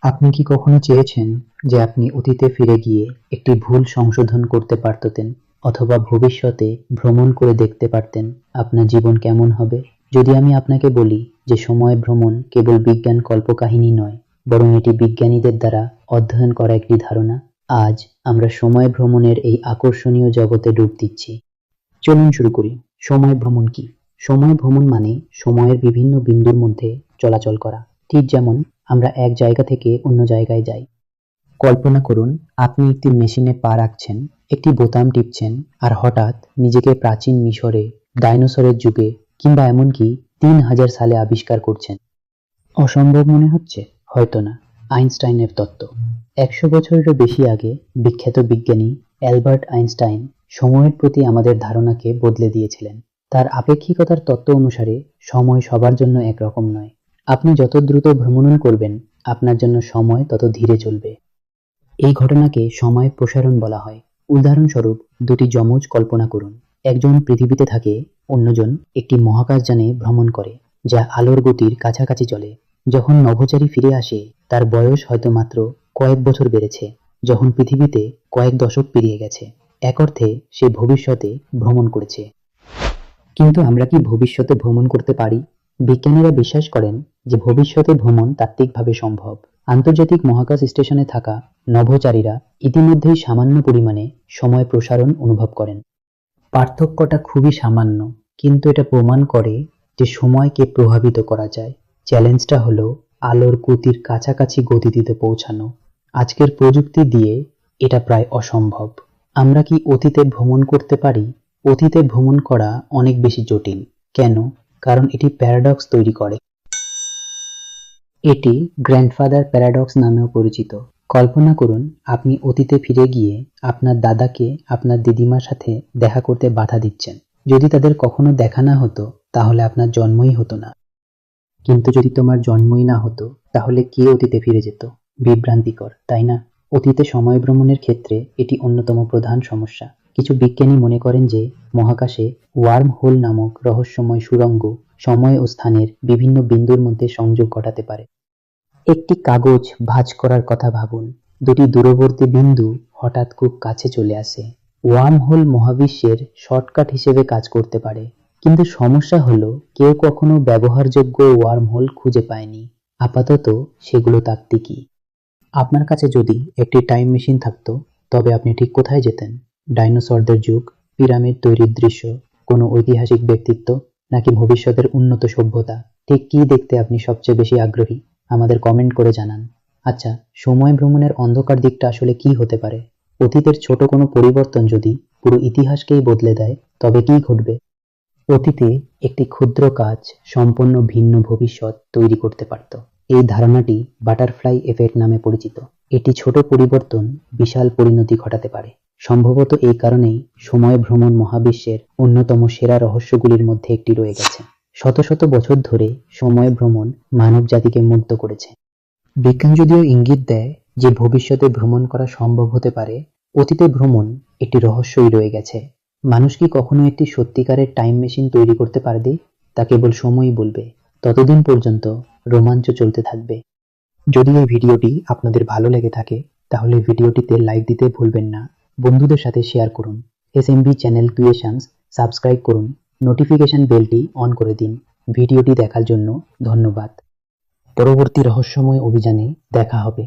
আপনি কি কখনো চেয়েছেন যে আপনি অতীতে ফিরে গিয়ে একটি ভুল সংশোধন করতে পারতেন, অথবা ভবিষ্যতে ভ্রমণ করে দেখতে পারতেন আপনার জীবন কেমন হবে? যদি আমি আপনাকে বলি যে সময় ভ্রমণ কেবল বিজ্ঞান কল্পকাহিনী নয়, বরং এটি বিজ্ঞানীদের দ্বারা অধ্যয়ন করা একটি ধারণা, আজ আমরা সময় ভ্রমণের এই আকর্ষণীয় জগতে ডুব দিচ্ছি। চলুন শুরু করি। সময় ভ্রমণ কি? সময় ভ্রমণ মানে সময়ের বিভিন্ন বিন্দুর মধ্যে চলাচল করা, ঠিক যেমন আমরা এক জায়গা থেকে অন্য জায়গায় যাই। কল্পনা করুন, আপনি একটি মেশিনে পা রাখছেন, একটি বোতাম টিপছেন, আর হঠাৎ নিজেকে প্রাচীন মিশরে, ডাইনোসরের যুগে, কিংবা এমনকি 3000 সালে আবিষ্কার করছেন। অসম্ভব মনে হচ্ছে? হয়তো না। আইনস্টাইনের তত্ত্ব। 100 বছরেরও বেশি আগে বিখ্যাত বিজ্ঞানী অ্যালবার্ট আইনস্টাইন সময়ের প্রতি আমাদের ধারণাকে বদলে দিয়েছিলেন। তার আপেক্ষিকতার তত্ত্ব অনুসারে সময় সবার জন্য একরকম নয়। আপনি যত দ্রুত ভ্রমণ করবেন, আপনার জন্য সময় তত ধীরে চলবে। এই ঘটনাকে সময় প্রসারণ বলা হয়। উদাহরণস্বরূপ, দুটি যমজ কল্পনা করুন। একজন পৃথিবীতে থাকে, অন্যজন একটি মহাকাশযানে ভ্রমণ করে, যা আলোর গতির কাছাকাছি চলে। যখন নভোচারী ফিরে আসে, তার বয়স হয়তো মাত্র কয়েক বছর বেড়েছে, যখন পৃথিবীতে কয়েক দশক পেরিয়ে গেছে। এক অর্থে সে ভবিষ্যতে ভ্রমণ করেছে। কিন্তু আমরা কি ভবিষ্যতে ভ্রমণ করতে পারি? বিজ্ঞানীরা বিশ্বাস করেন যে ভবিষ্যতে ভ্রমণ তাত্ত্বিকভাবে সম্ভব। আন্তর্জাতিক মহাকাশ স্টেশনে থাকা নভোচারীরা ইতিমধ্যেই সামান্য পরিমাণে সময় প্রসারণ অনুভব করেন। পার্থক্যটা খুবই সামান্য, কিন্তু এটা প্রমাণ করে যে সময়কে প্রভাবিত করা যায়। চ্যালেঞ্জটা হলো আলোর গতির কাছাকাছি গতিতে পৌঁছানো। আজকের প্রযুক্তি দিয়ে এটা প্রায় অসম্ভব। আমরা কি অতীতে ভ্রমণ করতে পারি? অতীতে ভ্রমণ করা অনেক বেশি জটিল। কেন? কারণ এটি প্যারাডক্স তৈরি করে। এটি গ্র্যান্ডফাদার প্যারাডক্স নামেও পরিচিত। কল্পনা করুন, আপনি অতীতে ফিরে গিয়ে আপনার দাদাকে আপনার দিদিমার সাথে দেখা করতে বাধা দিচ্ছেন। যদি তাদের কখনো দেখা না হতো, তাহলে আপনার জন্মই হতো না। কিন্তু যদি তোমার জন্মই না হতো, তাহলে কে অতীতে ফিরে যেত? বিভ্রান্তিকর, তাই না? অতীতে সময় ভ্রমণের ক্ষেত্রে এটি অন্যতম প্রধান সমস্যা। কিছু বিজ্ঞানী মনে করেন যে মহাকাশে ওয়ার্ম হোল নামক রহস্যময় সুড়ঙ্গ সময় ও স্থানের বিভিন্ন বিন্দুর মধ্যে সংযোগ ঘটাতে পারে। একটি কাগজ ভাঁজ করার কথা ভাবুন। দুটি দূরবর্তী বিন্দু হঠাৎ খুব কাছে চলে আসে। ওয়ার্ম হোল মহাবিশ্বের শর্টকাট হিসেবে কাজ করতে পারে। কিন্তু সমস্যা হলো, কেউ কখনো ব্যবহারযোগ্য ওয়ার্ম হোল খুঁজে পায়নি। আপাতত সেগুলো তাত্ত্বিকই। আপনার কাছে যদি একটি টাইম মেশিন থাকতো, তবে আপনি ঠিক কোথায় যেতেন? ডাইনোসরদের যুগ, পিরামিড তৈরির দৃশ্য, কোনো ঐতিহাসিক ব্যক্তিত্ব, নাকি ভবিষ্যতের উন্নত সভ্যতা? ঠিক কী দেখতে আপনি সবচেয়ে বেশি আগ্রহী? আমাদের কমেন্ট করে জানান। আচ্ছা, সময় ভ্রমণের অন্ধকার দিকটা আসলে কি হতে পারে? অতীতের ছোট কোনো পরিবর্তন যদি পুরো ইতিহাসকেই বদলে দেয়, তবে কি ঘটবে? অতীতে একটি ক্ষুদ্র কাজ সম্পূর্ণ ভিন্ন ভবিষ্যৎ তৈরি করতে পারত। এই ধারণাটি বাটারফ্লাই এফেক্ট নামে পরিচিত। এটি ছোট পরিবর্তন বিশাল পরিণতি ঘটাতে পারে। সম্ভবত এই কারণেই সময় ভ্রমণ মহাবিশ্বের অন্যতম সেরা রহস্যগুলির মধ্যে একটি রয়ে গেছে। শত শত বছর ধরে সময় ভ্রমণ মানব জাতিকে মুগ্ধ করেছে। বিজ্ঞান যদিও ইঙ্গিত দেয় যে ভবিষ্যতে ভ্রমণ করা সম্ভব হতে পারে, অতীতে ভ্রমণ একটি রহস্যই রয়ে গেছে। মানুষ কি কখনো একটি সত্যিকারের টাইম মেশিন তৈরি করতে পারবে? তা কেবল সময়ই বলবে। ততদিন পর্যন্ত রোমাঞ্চ চলতে থাকবে। যদি এই ভিডিওটি আপনাদের ভালো লেগে থাকে, তাহলে ভিডিওটিতে লাইক দিতে ভুলবেন না। বন্ধুদের সাথে শেয়ার করুন। এসএমবি চ্যানেল ক্রিয়েশনস সাবস্ক্রাইব করুন। নোটিফিকেশন বেলটি অন করে দিন। ভিডিওটি দেখার জন্য ধন্যবাদ। পরবর্তী রহস্যময় অভিযানে দেখা হবে।